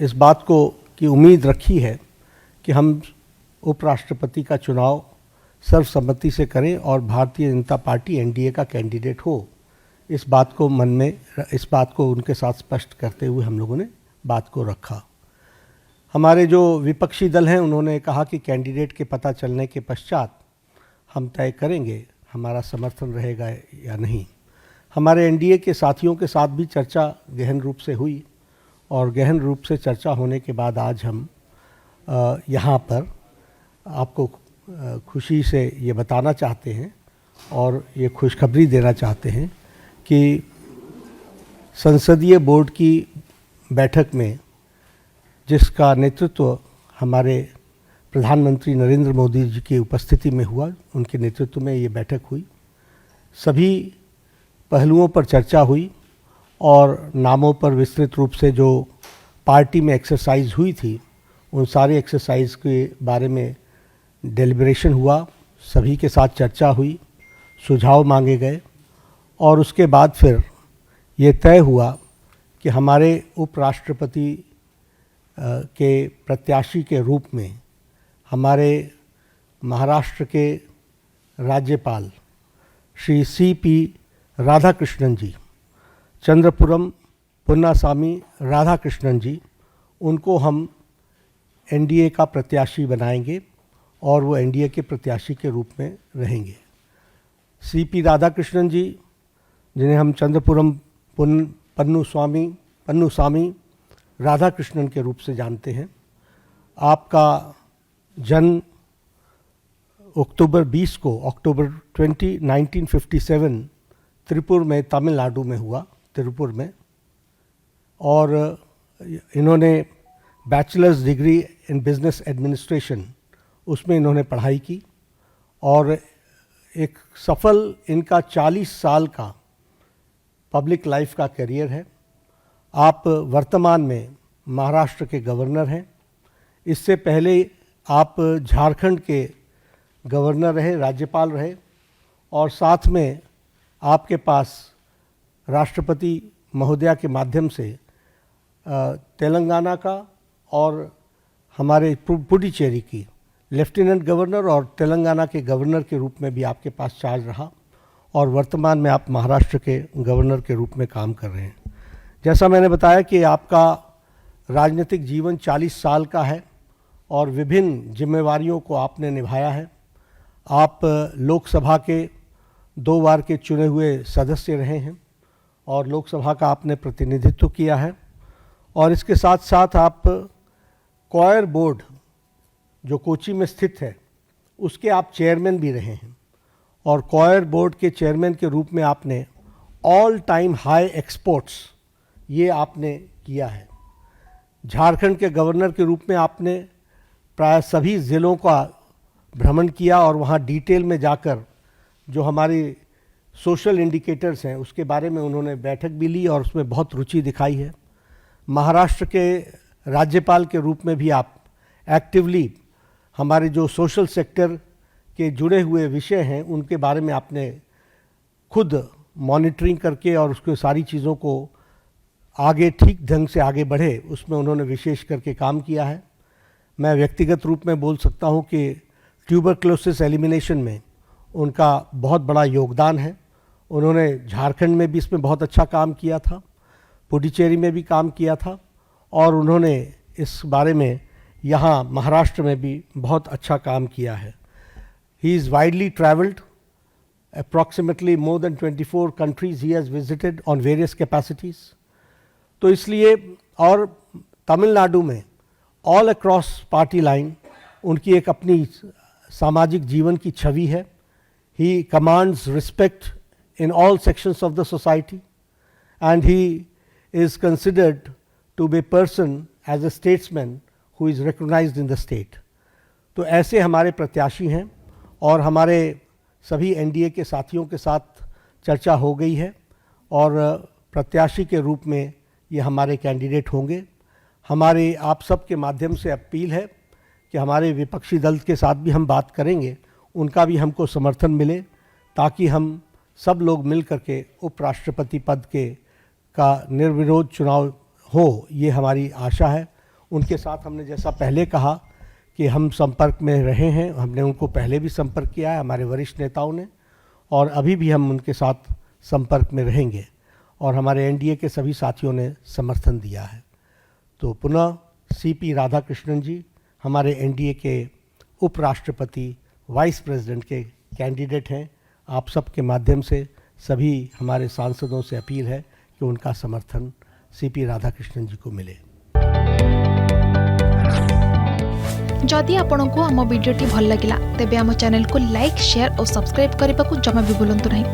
इस बात को की उम्मीद रखी है कि हम उपराष्ट्रपति का चुनाव सर्वसम्मति से करें और भारतीय जनता पार्टी एनडीए का कैंडिडेट हो। इस बात को उनके साथ स्पष्ट करते हुए हम लोगों ने बात को रखा। हमारे जो विपक्षी दल हैं उन्होंने कहा कि कैंडिडेट के पता चलने के पश्चात हम तय करेंगे हमारा समर्थन रहेगा या नहीं। हमारे एनडीए के साथियों के साथ भी चर्चा गहन रूप से हुई और गहन रूप से चर्चा होने के बाद आज हम यहाँ पर आपको खुशी से ये बताना चाहते हैं और ये खुशखबरी देना चाहते हैं कि संसदीय बोर्ड की बैठक में जिसका नेतृत्व हमारे प्रधानमंत्री नरेंद्र मोदी जी की उपस्थिति में हुआ, उनके नेतृत्व में ये बैठक हुई। सभी पहलुओं पर चर्चा हुई और नामों पर विस्तृत रूप से जो पार्टी में एक्सरसाइज हुई थी उन सारे एक्सरसाइज के बारे में डेलिब्रेशन हुआ, सभी के साथ चर्चा हुई, सुझाव मांगे गए और उसके बाद फिर ये तय हुआ कि हमारे उपराष्ट्रपति के प्रत्याशी के रूप में हमारे महाराष्ट्र के राज्यपाल श्री सीपी राधाकृष्णन जी, चंद्रपुरम पुन्नासामी राधाकृष्णन जी, उनको हम एनडीए का प्रत्याशी बनाएंगे और वो एनडीए के प्रत्याशी के रूप में रहेंगे। सीपी राधाकृष्णन जी, जिन्हें हम चंद्रपुरम पन्नुसामी राधाकृष्णन के रूप से जानते हैं, आपका जन्म अक्टूबर 20 1957 त्रिपुर में, तमिलनाडु में हुआ, त्रिपुर में, और इन्होंने bachelors degree in business administration उसमें इन्होंने पढ़ाई की और एक सफल इनका 40 साल का पब्लिक लाइफ का करियर है। आप वर्तमान में महाराष्ट्र के गवर्नर हैं। इससे पहले आप झारखंड के गवर्नर रहे, राज्यपाल रहे और साथ में आपके पास राष्ट्रपति महोदया के माध्यम से तेलंगाना का और हमारे पुडुचेरी की लेफ्टिनेंट गवर्नर और तेलंगाना के गवर्नर के रूप में भी आपके पास चार्ज रहा और वर्तमान में आप महाराष्ट्र के गवर्नर के रूप में काम कर रहे हैं। जैसा मैंने बताया कि आपका राजनीतिक जीवन 40 साल का है और विभिन्न जिम्मेवारियों को आपने निभाया है। आप लोकसभा के 2 बार के चुने हुए सदस्य रहे हैं और लोकसभा का आपने प्रतिनिधित्व किया है और इसके साथ साथ आप कॉयर बोर्ड जो कोची में स्थित है उसके आप चेयरमैन भी रहे हैं और कॉयर बोर्ड के चेयरमैन के रूप में आपने ऑल टाइम हाई एक्सपोर्ट्स ये आपने किया है। झारखंड के गवर्नर के रूप में आपने प्राय सभी ज़िलों का भ्रमण किया और वहाँ डिटेल में जाकर जो हमारी सोशल इंडिकेटर्स हैं उसके बारे में उन्होंने बैठक भी ली और उसमें बहुत रुचि दिखाई है। महाराष्ट्र के राज्यपाल के रूप में भी आप एक्टिवली हमारे जो सोशल सेक्टर के जुड़े हुए विषय हैं उनके बारे में आपने खुद मॉनिटरिंग करके और उसके सारी चीज़ों को आगे ठीक ढंग से आगे बढ़े उसमें उन्होंने विशेष करके काम किया है। मैं व्यक्तिगत रूप में बोल सकता हूं कि ट्यूबरक्लोसिस एलिमिनेशन में उनका बहुत बड़ा योगदान है। उन्होंने झारखंड में भी इसमें बहुत अच्छा काम किया था, पुडुचेरी में भी काम किया था और उन्होंने इस बारे में यहाँ महाराष्ट्र में भी बहुत अच्छा काम किया है। He is widely travelled, approximately more than 24 countries he has visited on various capacities. तो इसलिए और तमिलनाडु में ऑल अक्रॉस पार्टी लाइन उनकी एक अपनी सामाजिक जीवन की छवि है। He commands respect in all sections of the society and he is considered to be person as a statesman who is recognised in the state. तो ऐसे हमारे प्रत्याशी हैं और हमारे सभी एनडीए के साथियों के साथ चर्चा हो गई है और प्रत्याशी के रूप में ये हमारे कैंडिडेट होंगे। हमारे आप सब के माध्यम से अपील है कि हमारे विपक्षी दल के साथ भी हम बात करेंगे, उनका भी हमको समर्थन मिले ताकि हम सब लोग मिल करके उपराष्ट्रपति पद का निर्विरोध चुनाव हो, ये हमारी आशा है उनके साथ हमने जैसा पहले कहा कि हम संपर्क में रहे हैं, हमने उनको पहले भी संपर्क किया है, हमारे वरिष्ठ नेताओं ने, और अभी भी हम उनके साथ संपर्क में रहेंगे और हमारे एनडीए के सभी साथियों ने समर्थन दिया है। तो पुनः सीपी राधाकृष्णन जी हमारे एनडीए के उपराष्ट्रपति वाइस प्रेसिडेंट के कैंडिडेट हैं। आप सबके माध्यम से सभी हमारे सांसदों से अपील है कि उनका समर्थन सीपी राधाकृष्णन जी को मिले। जदि आपंक आम भिडी भल लगा तेब आम चैनल को लाइक, शेयर और सब्सक्राइब करने को जमा भी भूलु नहीं।